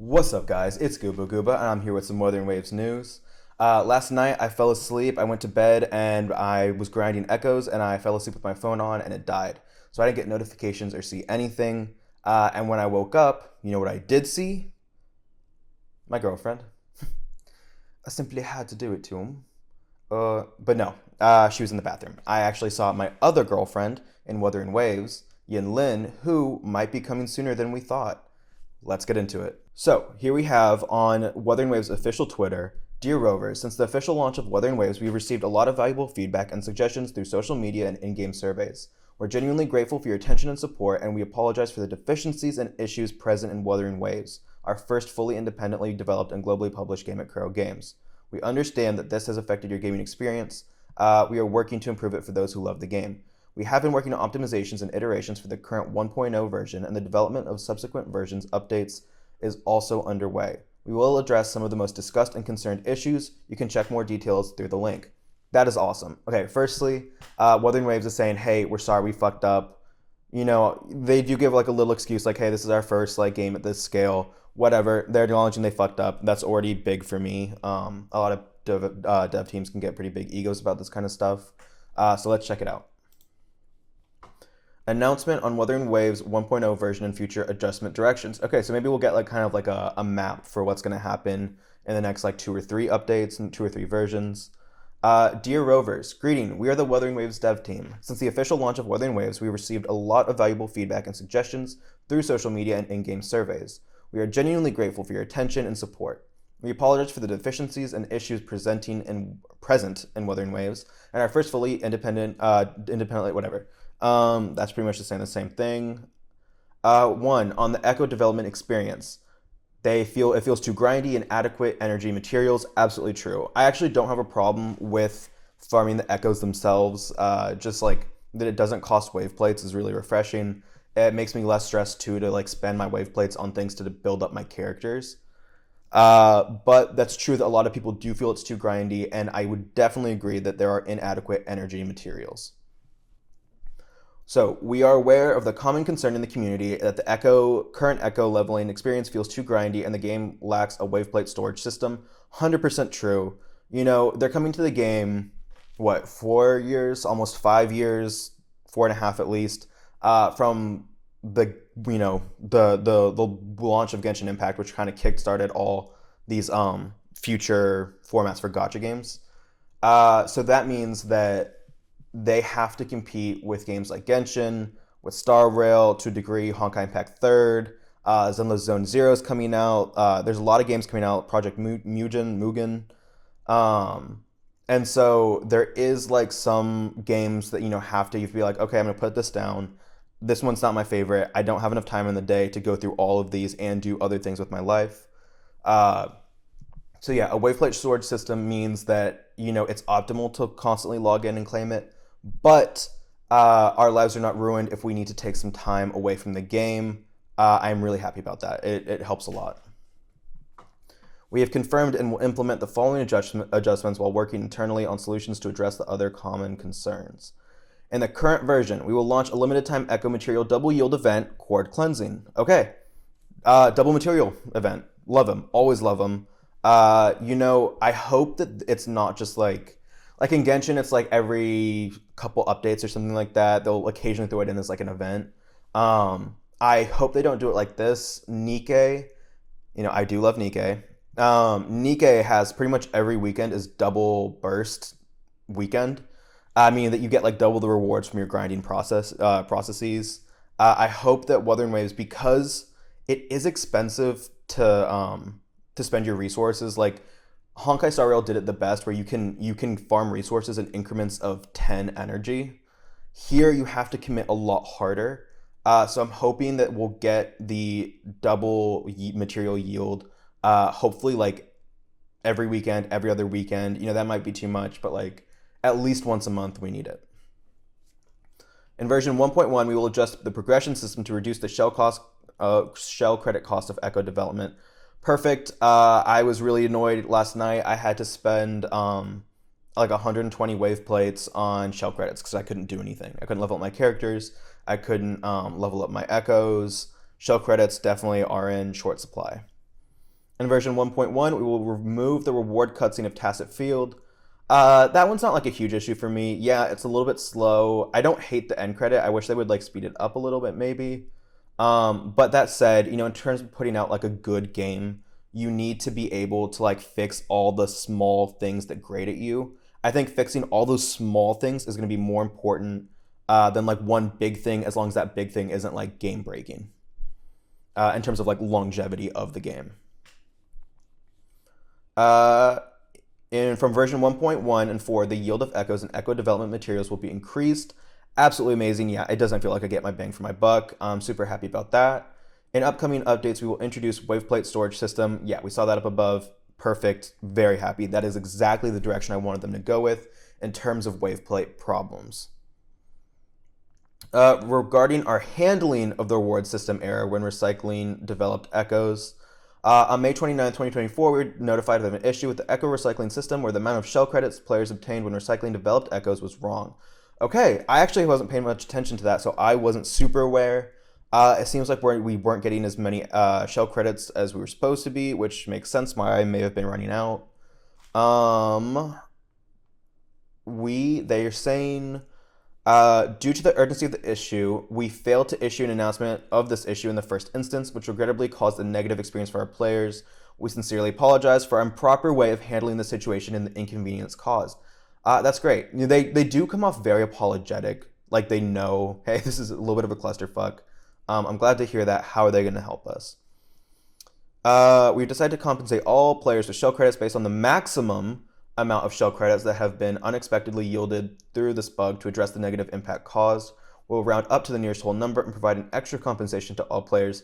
What's up, guys? It's Gooba Gooba, and I'm here with some Wuthering Waves news. Last night, I fell asleep. I went to bed, and I was grinding echoes, and I fell asleep with my phone on, and it died. So I didn't get notifications or see anything. And when I woke up, you know what I did see? My girlfriend. I simply had to do it to him. But no, she was in the bathroom. I actually saw my other girlfriend in Wuthering Waves, Yinlin, who might be coming sooner than we thought. Let's get into it. So, here we have on Wuthering Waves' official Twitter, Dear Rovers, since the official launch of Wuthering Waves, we've received a lot of valuable feedback and suggestions through social media and in-game surveys. We're genuinely grateful for your attention and support, and we apologize for the deficiencies and issues present in Wuthering Waves, our first fully independently developed and globally published game at Crow Games. We understand that this has affected your gaming experience. We are working to improve it for those who love the game. We have been working on optimizations and iterations for the current 1.0 version, and the development of subsequent versions updates is also underway. We will address some of the most discussed and concerned issues. You can check more details through the link. That is awesome. Okay, firstly, Wuthering Waves is saying, hey, we're sorry we fucked up. You know, they do give like a little excuse like, hey, this is our first like game at this scale. Whatever. They're acknowledging they fucked up. That's already big for me. A lot of dev teams can get pretty big egos about this kind of stuff. So let's check it out. Announcement on Wuthering Waves 1.0 version and future adjustment directions. Okay, so maybe we'll get like kind of like a map for what's going to happen in the next like 2 or 3 updates and 2 or 3 versions. Dear Rovers, greeting. We are the Wuthering Waves dev team. Since the official launch of Wuthering Waves, we received a lot of valuable feedback and suggestions through social media and in-game surveys. We are genuinely grateful for your attention and support. We apologize for the deficiencies and issues present in Wuthering Waves, and our first fully independently whatever. That's pretty much the same thing. One, on the Echo development experience. They feel it feels too grindy and inadequate energy materials. Absolutely true. I actually don't have a problem with farming the Echoes themselves. Just like that it doesn't cost wave plates is really refreshing. It makes me less stressed too to like spend my wave plates on things to build up my characters. But that's true that a lot of people do feel it's too grindy, and I would definitely agree that there are inadequate energy materials. So, we are aware of the common concern in the community that the current Echo leveling experience feels too grindy and the game lacks a waveplate storage system. 100% true. You know, they're coming to the game, 4 years, almost 5 years, 4.5 at least, from the launch of Genshin Impact, which kind of kickstarted all these future formats for gacha games. So that means that they have to compete with games like Genshin, with Star Rail, to a degree, Honkai Impact 3rd, Zenless Zone Zero is coming out. There's a lot of games coming out, Project Mugen. And so there is like some games that, you have to be like, okay, I'm going to put this down. This one's not my favorite. I don't have enough time in the day to go through all of these and do other things with my life. So yeah, a waveplate storage system means that, it's optimal to constantly log in and claim it. But our lives are not ruined if we need to take some time away from the game. I'm really happy about that. It helps a lot. We have confirmed and will implement the following adjustments while working internally on solutions to address the other common concerns. In the current version, we will launch a limited time Echo Material double yield event, Cord Cleansing. Okay, double material event. Love them. Always love them. I hope that it's not just like in Genshin, it's like every couple updates or something like that. They'll occasionally throw it in as like an event. I hope they don't do it like this. Nikke, I do love Nikke. Nikke has pretty much every weekend is double burst weekend. I mean that you get like double the rewards from your grinding processes. I hope that Wuthering Waves, because it is expensive to spend your resources, like Honkai Star Rail did it the best, where you can farm resources in increments of 10 energy. Here you have to commit a lot harder. So I'm hoping that we'll get the double material yield. Hopefully like every weekend, every other weekend. That might be too much, but like at least once a month we need it. In version 1.1, we will adjust the progression system to reduce the shell credit cost of Echo development. Perfect. I was really annoyed last night. I had to spend like 120 wave plates on shell credits because I couldn't do anything. I couldn't level up my characters. I couldn't level up my echoes. Shell credits definitely are in short supply. In version 1.1, we will remove the reward cutscene of Tacit Field. That one's not like a huge issue for me. Yeah, it's a little bit slow. I don't hate the end credit. I wish they would like speed it up a little bit, maybe. But that said, in terms of putting out like a good game, you need to be able to like fix all the small things that grate at you. I think fixing all those small things is going to be more important than like one big thing, as long as that big thing isn't like game breaking in terms of like longevity of the game. And from version 1.1 and 4, the yield of echoes and echo development materials will be increased. Absolutely amazing. Yeah, it doesn't feel like I get my bang for my buck. I'm super happy about that. In upcoming updates, we will introduce waveplate storage system. Yeah, we saw that up above. Perfect. Very happy. That is exactly the direction I wanted them to go with in terms of waveplate problems. Regarding our handling of the reward system error when recycling developed echoes, on May 29, 2024, we were notified of an issue with the echo recycling system where the amount of shell credits players obtained when recycling developed echoes was wrong. Okay, I actually wasn't paying much attention to that, so I wasn't super aware. It seems like we weren't getting as many shell credits as we were supposed to be, which makes sense why I may have been running out. They're saying, due to the urgency of the issue, we failed to issue an announcement of this issue in the first instance, which regrettably caused a negative experience for our players. We sincerely apologize for our improper way of handling the situation and the inconvenience caused. That's great. They do come off very apologetic, like they know, hey, this is a little bit of a clusterfuck. I'm glad to hear that. How are they going to help us? We've decided to compensate all players with shell credits based on the maximum amount of shell credits that have been unexpectedly yielded through this bug to address the negative impact caused. We'll round up to the nearest whole number and provide an extra compensation to all players.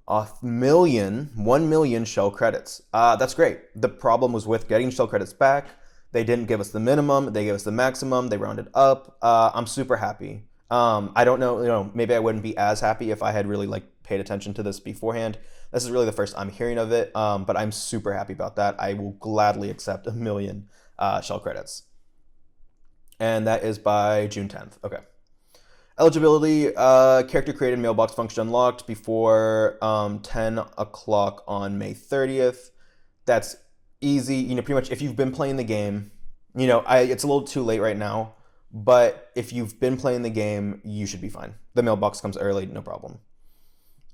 1 million shell credits. That's great. The problem was with getting shell credits back. They didn't give us the minimum. They gave us the maximum. They rounded up. I'm super happy. I don't know, maybe I wouldn't be as happy if I had really like paid attention to this beforehand. This is really the first I'm hearing of it, but I'm super happy about that. I will gladly accept 1 million shell credits. And that is by June 10th. Okay. Eligibility, character created mailbox function unlocked before 10 o'clock on May 30th. That's easy. Pretty much if you've been playing the game, it's a little too late right now, but if you've been playing the game, you should be fine. The mailbox comes early, no problem.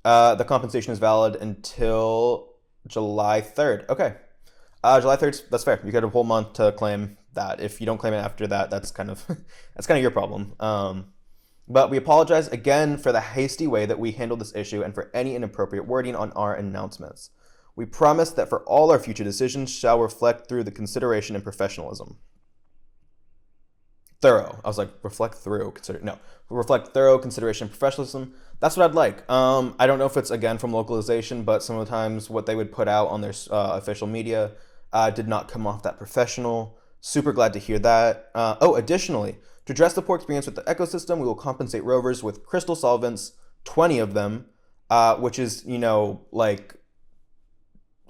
The compensation is valid until July 3rd. Okay. July 3rd, that's fair. You get a whole month to claim that. If you don't claim it after that, that's kind of your problem. But we apologize again for the hasty way that we handled this issue and for any inappropriate wording on our announcements. We promise that for all our future decisions shall reflect through the consideration and professionalism. Thorough. I was like, reflect through. Reflect thorough consideration and professionalism. That's what I'd like. I don't know if it's, again, from localization, but sometimes what they would put out on their official media did not come off that professional. Super glad to hear that. Additionally, to address the poor experience with the ecosystem, we will compensate rovers with crystal solvents, 20 of them, which is,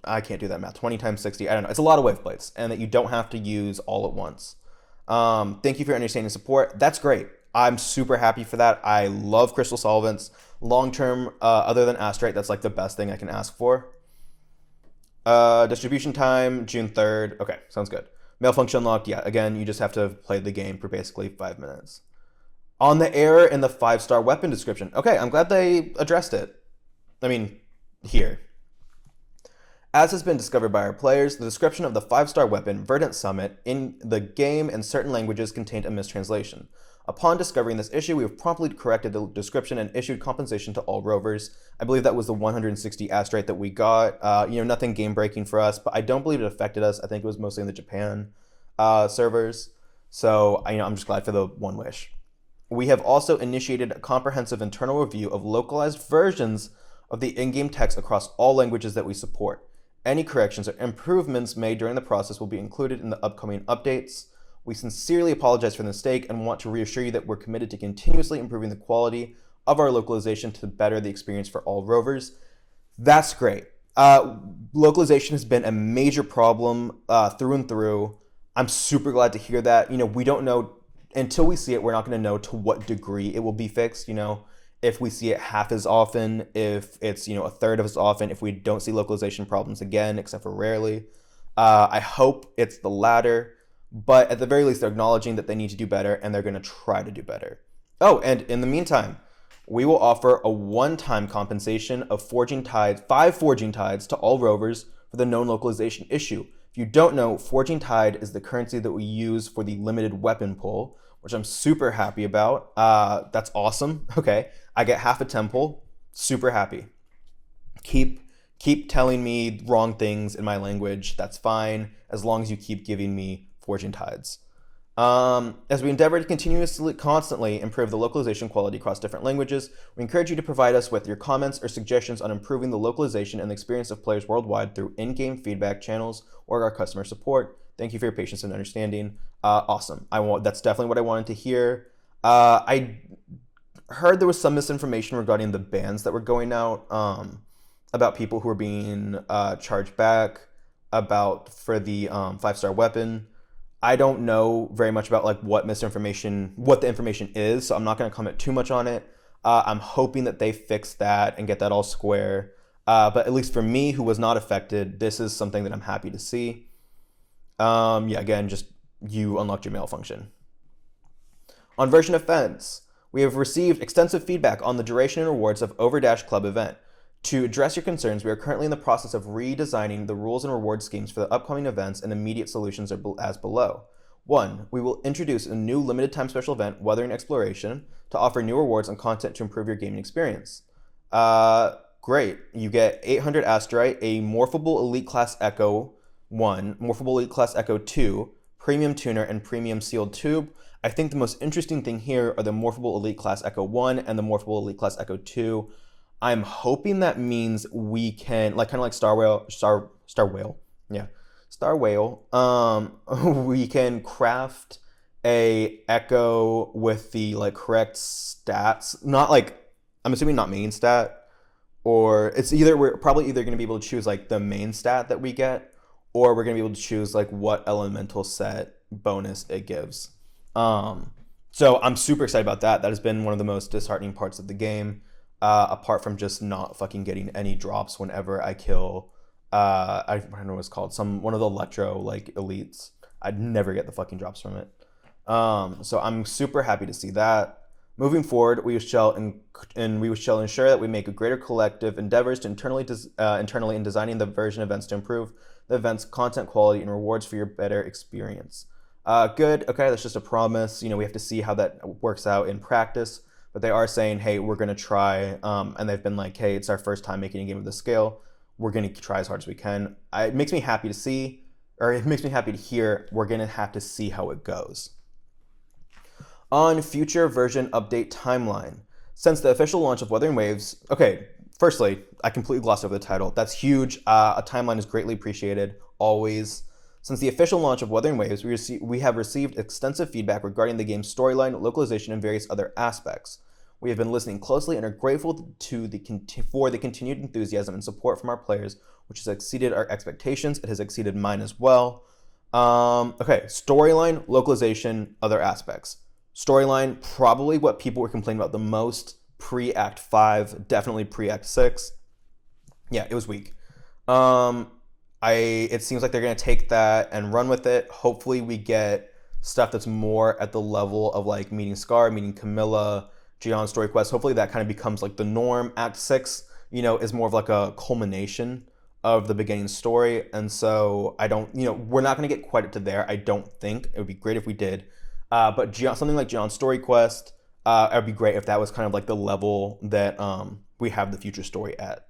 I can't do that math. 20 times 60. I don't know. It's a lot of wave plates, and that you don't have to use all at once. Thank you for your understanding and support. That's great. I'm super happy for that. I love crystal solvents. Long term, other than astrite, that's like the best thing I can ask for. Distribution time, June 3rd. Okay, sounds good. Mail function unlocked. Yeah, again, you just have to play the game for basically 5 minutes. On the error in the 5-star weapon description. Okay, I'm glad they addressed it. Here. As has been discovered by our players, the description of the 5-star weapon, Verdant Summit, in the game and certain languages contained a mistranslation. Upon discovering this issue, we have promptly corrected the description and issued compensation to all rovers. I believe that was the 160 astrite that we got. Nothing game-breaking for us, but I don't believe it affected us. I think it was mostly in the Japan servers. So, I'm just glad for the one wish. We have also initiated a comprehensive internal review of localized versions of the in-game text across all languages that we support. Any corrections or improvements made during the process will be included in the upcoming updates. We sincerely apologize for the mistake and want to reassure you that we're committed to continuously improving the quality of our localization to better the experience for all rovers. That's great. Localization has been a major problem through and through. I'm super glad to hear that. We don't know, until we see it, we're not going to know to what degree it will be fixed. if we see it half as often, if it's, a third of as often, if we don't see localization problems again, except for rarely. I hope it's the latter, but at the very least, they're acknowledging that they need to do better, and they're going to try to do better. Oh, and in the meantime, we will offer a one-time compensation of 5 Forging Tides to all rovers for the known localization issue. If you don't know, Forging Tide is the currency that we use for the limited weapon pull, which I'm super happy about. That's awesome. Okay, I get half a temple. Super happy. Keep telling me wrong things in my language. That's fine, as long as you keep giving me Forging Tides. As we endeavor to constantly improve the localization quality across different languages, we encourage you to provide us with your comments or suggestions on improving the localization and the experience of players worldwide through in-game feedback channels or our customer support. Thank you for your patience and understanding. Awesome. That's definitely what I wanted to hear. I heard there was some misinformation regarding the bans that were going out, about people who were being charged back for the 5-star weapon. I don't know very much about what the information is, so I'm not going to comment too much on it. I'm hoping that they fix that and get that all square. But at least for me, who was not affected, this is something that I'm happy to see. Again, just you unlocked your mail function. On version events, we have received extensive feedback on the duration and rewards of Overdash Club event. To address your concerns, we are currently in the process of redesigning the rules and reward schemes for the upcoming events, and immediate solutions are as below. 1. We will introduce a new limited time special event, Wuthering Exploration, to offer new rewards and content to improve your gaming experience. Great. You get 800 Asterite, a Morphable Elite Class Echo 1, Morphable Elite Class Echo 2, Premium Tuner, and Premium Sealed Tube. I think the most interesting thing here are the Morphable Elite Class Echo 1 and the Morphable Elite Class Echo 2. I'm hoping that means we can, kind of like Star Whale. We can craft a Echo with the correct stats. I'm assuming not main stat, or we're probably either going to be able to choose the main stat that we get, or we're going to be able to choose what elemental set bonus it gives. So I'm super excited about that. That has been one of the most disheartening parts of the game. Apart from just not fucking getting any drops whenever I kill, I don't know what it's called, one of the Electro elites. I'd never get the fucking drops from it. So I'm super happy to see that. Moving forward, we shall ensure that we make a greater collective endeavors to internally in designing the version events to improve the event's content quality and rewards for your better experience. Good. Okay, that's just a promise. We have to see how that works out in practice. But they are saying, hey, we're going to try, and they've been like, hey, it's our first time making a game of this scale. We're going to try as hard as we can. It makes me happy to see, or it makes me happy to hear. We're going to have to see how it goes. On future version update timeline. Since the official launch of Wuthering Waves, okay, firstly, I completely glossed over the title. That's huge. A timeline is greatly appreciated, always. Since the official launch of Wuthering Waves, we have received extensive feedback regarding the game's storyline, localization, and various other aspects. We have been listening closely and are grateful for the continued enthusiasm and support from our players, which has exceeded our expectations. It has exceeded mine as well. Okay, storyline, localization, other aspects. Storyline, probably what people were complaining about the most pre-Act 5, definitely pre-Act 6. Yeah, it was weak. It seems like they're going to take that and run with it. Hopefully we get stuff that's more at the level of meeting Scar, meeting Camilla, Gion story quest. Hopefully that kind of becomes the norm. Act 6, is more of a culmination of the beginning story. And so we're not going to get quite to there. I don't think. It would be great if we did. But something like Gion's story quest, it would be great if that was kind of the level that we have the future story at.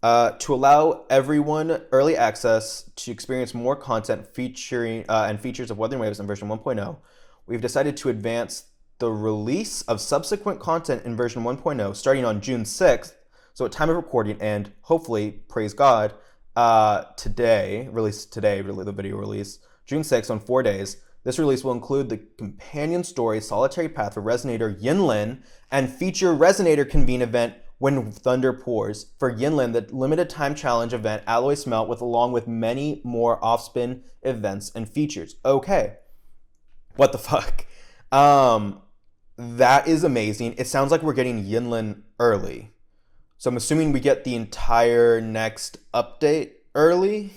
To allow everyone early access to experience more content featuring and features of Wuthering Waves in version 1.0, we've decided to advance the release of subsequent content in version 1.0 starting on June 6th. So at time of recording, and hopefully, praise God, the video release, June 6th on 4 days. This release will include the companion story Solitary Path for Resonator Yinlin and feature Resonator Convene event When Thunder Pours for Yinlin, the limited time challenge event Alloy Smelt along with many more off-spin events and features. Okay. What the fuck? That is amazing. It sounds like we're getting Yinlin early. So I'm assuming we get the entire next update early,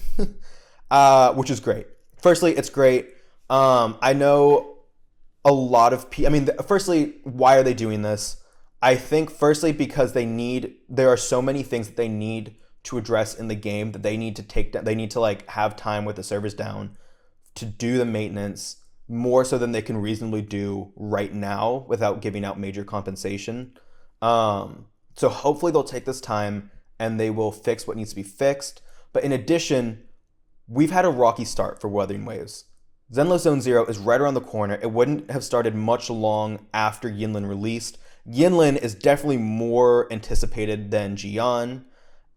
which is great. Firstly, it's great. I know a lot of people. I mean, firstly, why are they doing this? I think firstly because there are so many things that they need to address in the game that they need to take down. They need to like have time with the servers down to do the maintenance more so than they can reasonably do right now without giving out major compensation. So hopefully they'll take this time and they will fix what needs to be fixed. But in addition, we've had a rocky start for Wuthering Waves. Zenless Zone Zero is right around the corner. It wouldn't have started much long after Yinlin released. Yinlin is definitely more anticipated than Jian.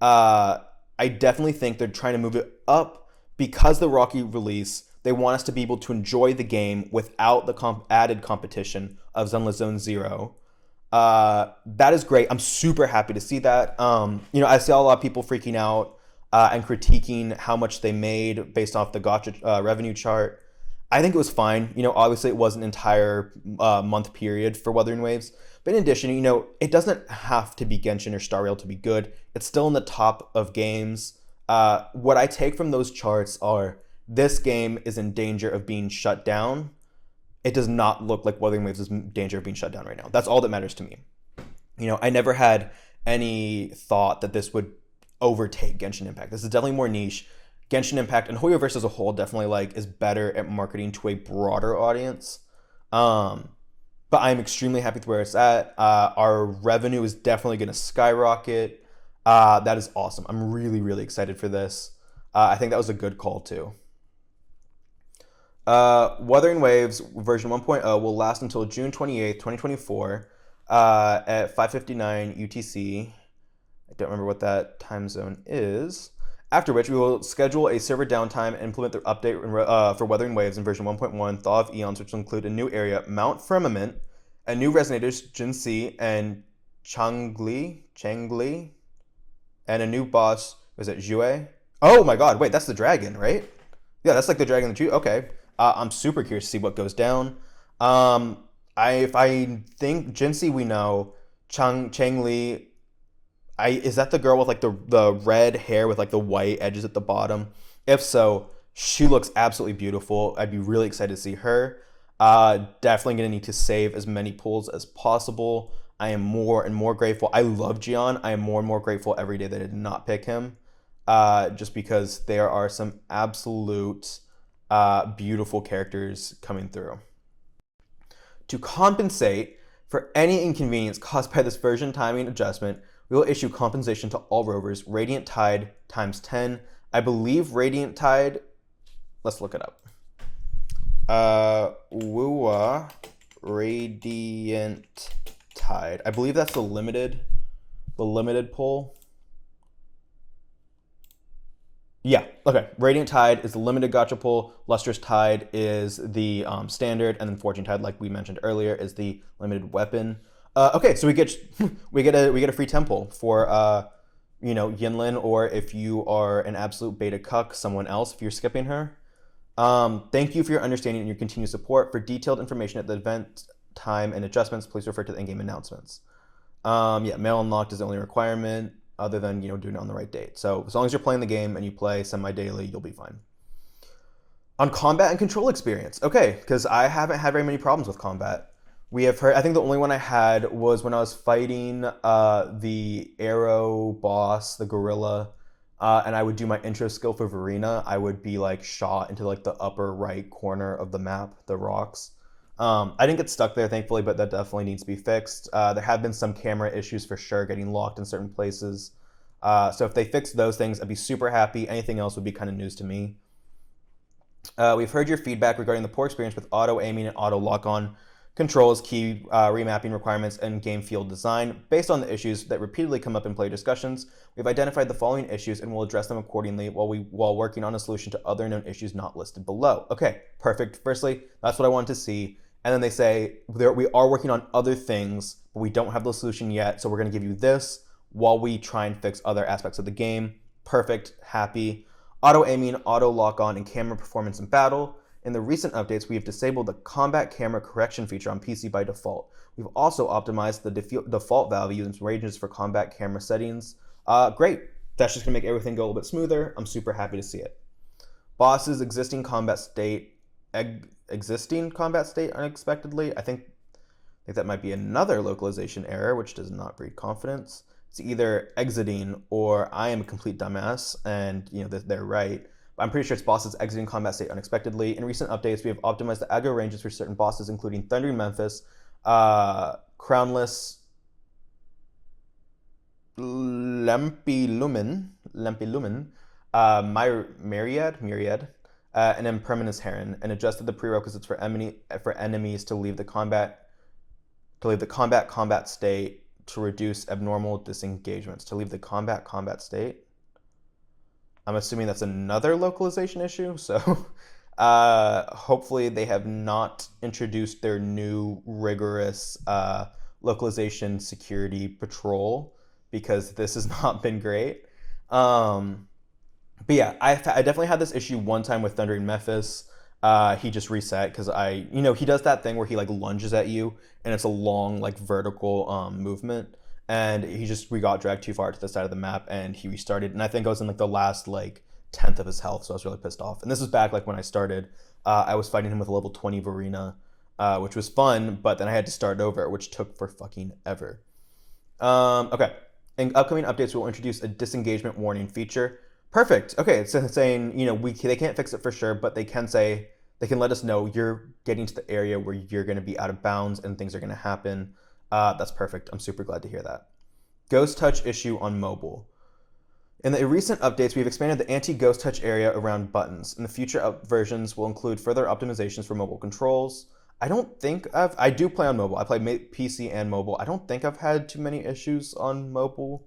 I definitely think they're trying to move it up because the rocky release. They want us to be able to enjoy the game without the added competition of Zenless Zone Zero. That is great. I'm super happy to see that. I saw a lot of people freaking out and critiquing how much they made based off the gacha revenue chart. I think it was fine. Obviously it was an entire month period for Wuthering Waves. But in addition, it doesn't have to be Genshin or Star Rail to be good. It's still in the top of games. What I take from those charts are this game is in danger of being shut down. It does not look like Wuthering Waves is in danger of being shut down right now. That's all that matters to me. I never had any thought that this would overtake Genshin Impact. This is definitely more niche. Genshin Impact and Hoyoverse as a whole definitely is better at marketing to a broader audience. But I'm extremely happy with where it's at. Our revenue is definitely going to skyrocket. That is awesome. I'm really, really excited for this. I think that was a good call too. Wuthering Waves version 1.0 will last until June 28th, 2024 at 5:59 UTC. I don't remember what that time zone is. After which we will schedule a server downtime and implement the update for Wuthering Waves in version 1.1 Thaw of Eons, which will include a new area, Mount Firmament, and new resonators, Jinxi and Changli, and a new boss, was it Jue? Oh my god, wait, that's the dragon, right? Yeah, that's like the dragon that you, okay. I'm super curious to see what goes down. If I think Jinxi we know, Changli, is that the girl with the red hair with the white edges at the bottom? If so, she looks absolutely beautiful. I'd be really excited to see her. Definitely gonna need to save as many pulls as possible. I am more and more grateful. I love Jian. I am more and more grateful every day that I did not pick him. Just because there are some absolute beautiful characters coming through. To compensate for any inconvenience caused by this version timing adjustment, we will issue compensation to all rovers, Radiant Tide times 10. I believe Radiant Tide, let's look it up. Wuwa Radiant Tide. I believe that's the limited pull. Yeah, okay. Radiant Tide is the limited gacha pull. Lustrous Tide is the standard, and then Fortune Tide, like we mentioned earlier, is the limited weapon. Okay, so we get a free temple for Yinlin, or if you are an absolute beta cuck, someone else if you're skipping her. Thank you for your understanding and your continued support. For detailed information at the event time and adjustments, please refer to the in-game announcements. Mail unlocked is the only requirement, other than doing it on the right date. So as long as you're playing the game and you play semi-daily, you'll be fine. On combat and control experience, okay, because I haven't had very many problems with combat. We have heard, I think the only one I had was when I was fighting the arrow boss, the gorilla, and I would do my intro skill for Verena. I would be shot into the upper right corner of the map, the rocks. I didn't get stuck there, thankfully, but that definitely needs to be fixed. There have been some camera issues for sure, getting locked in certain places. So if they fix those things, I'd be super happy. Anything else would be kind of news to me. We've heard your feedback regarding the poor experience with auto aiming and auto lock-on controls, key remapping requirements, and game field design. Based on the issues that repeatedly come up in player discussions, we've identified the following issues and will address them accordingly while working on a solution to other known issues not listed below. Okay, perfect. Firstly, that's what I wanted to see. And then they say, we are working on other things, but we don't have the solution yet, so we're going to give you this while we try and fix other aspects of the game. Perfect, happy. Auto aiming, auto lock on, and camera performance in battle. In the recent updates, we have disabled the combat camera correction feature on PC by default. We've also optimized the default values and ranges for combat camera settings. Great. That's just going to make everything go a little bit smoother. I'm super happy to see it. Boss's existing combat state unexpectedly. I think that might be another localization error, which does not breed confidence. It's either exiting or I am a complete dumbass, and they're right. But I'm pretty sure it's bosses exiting combat state unexpectedly. In recent updates, we have optimized the aggro ranges for certain bosses, including Thundering Memphis, Crownless Lempi Lumen, Myriad, and Impermanence Heron, and adjusted the prerequisites for enemies to leave the combat state to reduce abnormal disengagements. To leave the combat state. I'm assuming that's another localization issue. So hopefully they have not introduced their new rigorous localization security patrol, because this has not been great. But yeah, I definitely had this issue one time with Thundering Memphis. He just reset because he does that thing where he like lunges at you and it's a long like vertical movement, and we got dragged too far to the side of the map and he restarted, and I think I was in like the last like 10th of his health, so I was really pissed off. And this was back like when I started. I was fighting him with a level 20 Varina, which was fun, but then I had to start over, which took for fucking ever. Okay. In upcoming updates, we'll introduce a disengagement warning feature. Perfect. Okay, it's saying, they can't fix it for sure, but they can let us know you're getting to the area where you're going to be out of bounds and things are going to happen. That's perfect. I'm super glad to hear that. Ghost touch issue on mobile. In the recent updates, we've expanded the anti-ghost touch area around buttons. In the future versions, we'll include further optimizations for mobile controls. I do play on mobile. I play PC and mobile. I don't think I've had too many issues on mobile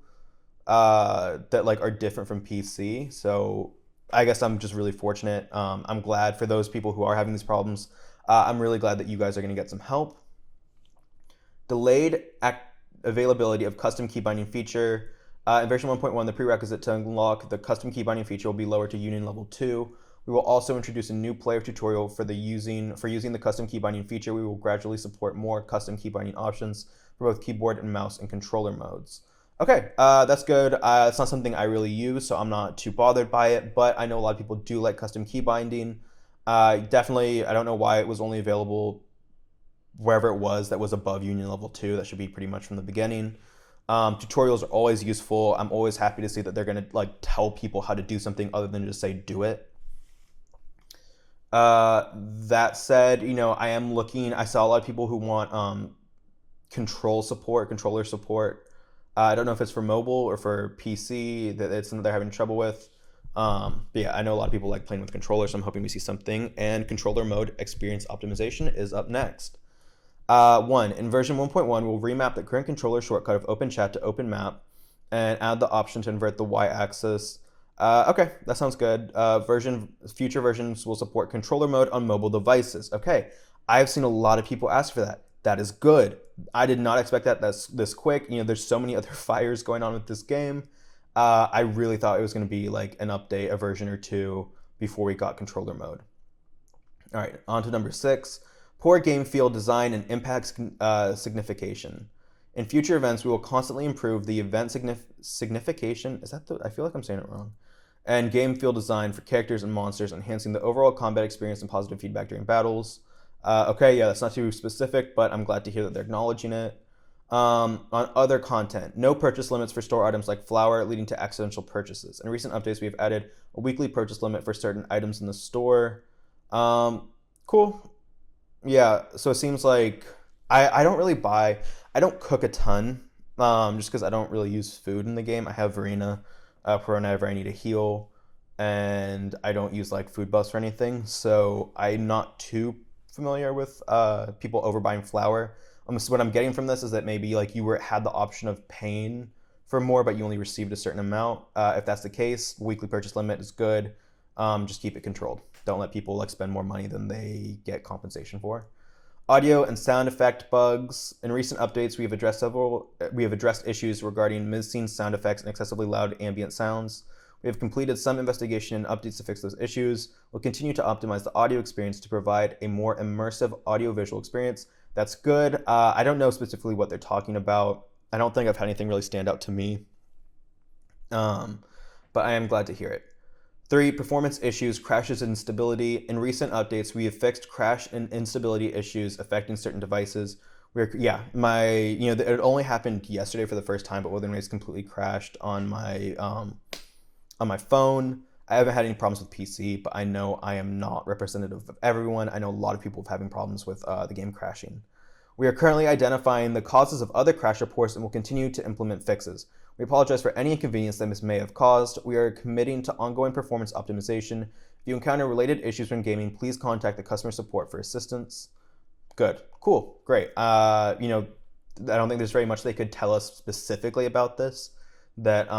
that like are different from PC. So I guess I'm just really fortunate. I'm glad for those people who are having these problems. I'm really glad that you guys are going to get some help. Delayed availability of custom key binding feature. In version 1.1, the prerequisite to unlock the custom key binding feature will be lowered to Union Level 2. We will also introduce a new player tutorial for using the custom key binding feature. We will gradually support more custom key binding options for both keyboard and mouse and controller modes. Okay, that's good. It's not something I really use, so I'm not too bothered by it, but I know a lot of people do like custom key binding. Definitely, I don't know why it was only available wherever it was that was above Union Level 2. That should be pretty much from the beginning. Tutorials are always useful. I'm always happy to see that they're going to like tell people how to do something other than just say do it. That said, I saw a lot of people who want controller support. I don't know if it's for mobile or for PC that it's something they're having trouble with. But yeah, I know a lot of people like playing with controllers, so I'm hoping we see something. And controller mode experience optimization is up next. In version 1.1, we'll remap the current controller shortcut of open chat to open map and add the option to invert the y-axis. Okay, that sounds good. Future versions will support controller mode on mobile devices. Okay, I've seen a lot of people ask for that. That is good. I did not expect that this quick. There's so many other fires going on with this game. I really thought it was going to be like an update, a version or two before we got controller mode. All right, on to number 6. Poor game field design and impact signification. In future events, we will constantly improve the event signification. I feel like I'm saying it wrong. And game field design for characters and monsters, enhancing the overall combat experience and positive feedback during battles. Okay, yeah, that's not too specific, but I'm glad to hear that they're acknowledging it. On other content, no purchase limits for store items like flour, leading to accidental purchases. In recent updates, we have added a weekly purchase limit for certain items in the store. Cool. Yeah, so it seems like I don't cook a ton, just because I don't really use food in the game. I have Verena for whenever I need a heal, and I don't use like food buffs or anything, so I'm not too familiar with people overbuying flour. So what I'm getting from this is that maybe like had the option of paying for more, but you only received a certain amount. If that's the case, weekly purchase limit is good. Just keep it controlled. Don't let people like spend more money than they get compensation for. Audio and sound effect bugs. In recent updates, we have addressed issues regarding mid-scene sound effects and excessively loud ambient sounds. We have completed some investigation and updates to fix those issues. We'll continue to optimize the audio experience to provide a more immersive audio-visual experience. That's good. I don't know specifically what they're talking about. I don't think I've had anything really stand out to me, but I am glad to hear it. 3, performance issues, crashes, and instability. In recent updates, we have fixed crash and instability issues affecting certain devices. It only happened yesterday for the first time, but Wuthering Waves completely crashed on my phone. I haven't had any problems with PC, but I know I am not representative of everyone. I know a lot of people are having problems with the game crashing. We are currently identifying the causes of other crash reports and will continue to implement fixes. We apologize for any inconvenience that this may have caused. We are committing to ongoing performance optimization. If you encounter related issues when gaming, please contact the customer support for assistance. Good. Cool. Great. I don't think there's very much they could tell us specifically about this that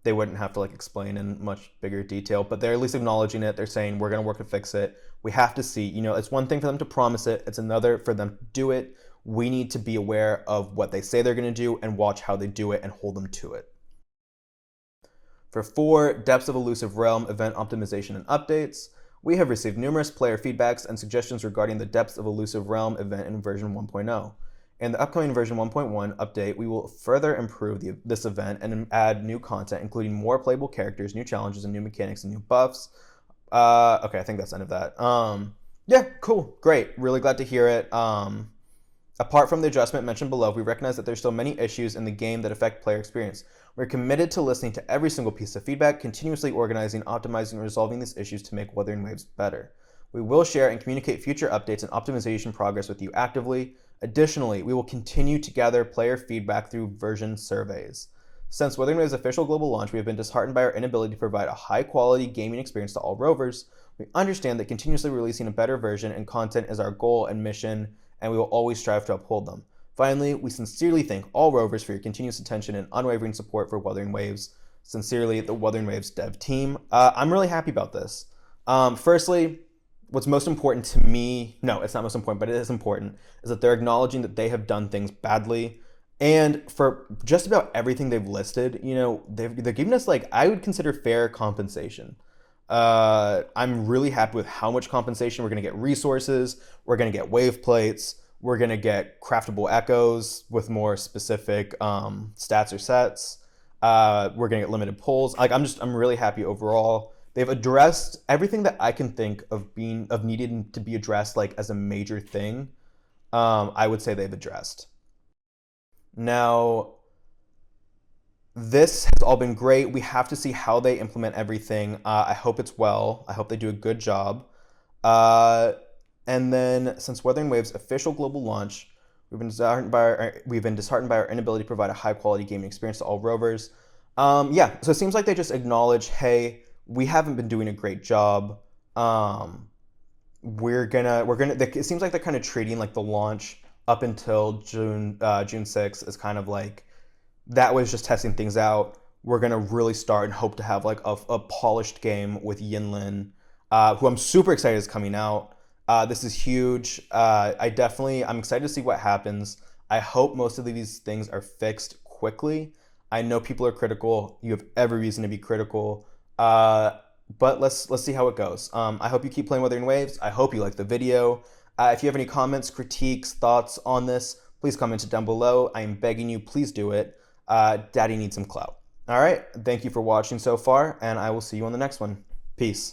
they wouldn't have to explain in much bigger detail, but they're at least acknowledging it. They're saying we're going to work to fix it. We have to see, it's one thing for them to promise it. It's another for them to do it. We need to be aware of what they say they're going to do and watch how they do it and hold them to it. For 4, Depths of Elusive Realm event optimization and updates. We have received numerous player feedbacks and suggestions regarding the Depths of Elusive Realm event in version 1.0. In the upcoming version 1.1 update, we will further improve this event and add new content, including more playable characters, new challenges, and new mechanics and new buffs. Okay, I think that's the end of that. Yeah, cool, great. Really glad to hear it. Apart from the adjustment mentioned below, we recognize that there's still many issues in the game that affect player experience. We're committed to listening to every single piece of feedback, continuously organizing, optimizing, and resolving these issues to make Wuthering Waves better. We will share and communicate future updates and optimization progress with you actively. Additionally, we will continue to gather player feedback through version surveys. Since Wuthering Waves' official global launch, we have been disheartened by our inability to provide a high-quality gaming experience to all rovers. We understand that continuously releasing a better version and content is our goal and mission, and we will always strive to uphold them. Finally, we sincerely thank all rovers for your continuous attention and unwavering support for Wuthering Waves. Sincerely, the Wuthering Waves dev team. I'm really happy about this. Firstly, what's most important to me, no, it's not most important, but it is important, is that they're acknowledging that they have done things badly. And for just about everything they've listed, they're giving us I would consider fair compensation. I'm really happy with how much compensation. We're going to get resources, we're going to get wave plates, we're going to get craftable echoes with more specific stats or sets. We're going to get limited pulls. I'm really happy overall. They've addressed everything that I can think of needing to be addressed as a major thing. I would say they've addressed. Now, this has all been great. We have to see how they implement everything. I hope it's well. I hope they do a good job. And then, since Wuthering Waves' official global launch, we've been disheartened by our inability to provide a high-quality gaming experience to all rovers. So it seems like they just acknowledge, hey, we haven't been doing a great job. It seems like they're kind of treating the launch up until June 6th as kind of that was just testing things out. We're gonna really start and hope to have a polished game with Yinlin, who I'm super excited is coming out. This is huge. I'm excited to see what happens. I hope most of these things are fixed quickly. I know people are critical. You have every reason to be critical. But let's see how it goes. I hope you keep playing Wuthering Waves. I hope you like the video. If you have any comments, critiques, thoughts on this, please comment it down below. I am begging you, please do it. Daddy needs some clout. All right, thank you for watching so far, and I will see you on the next one. Peace.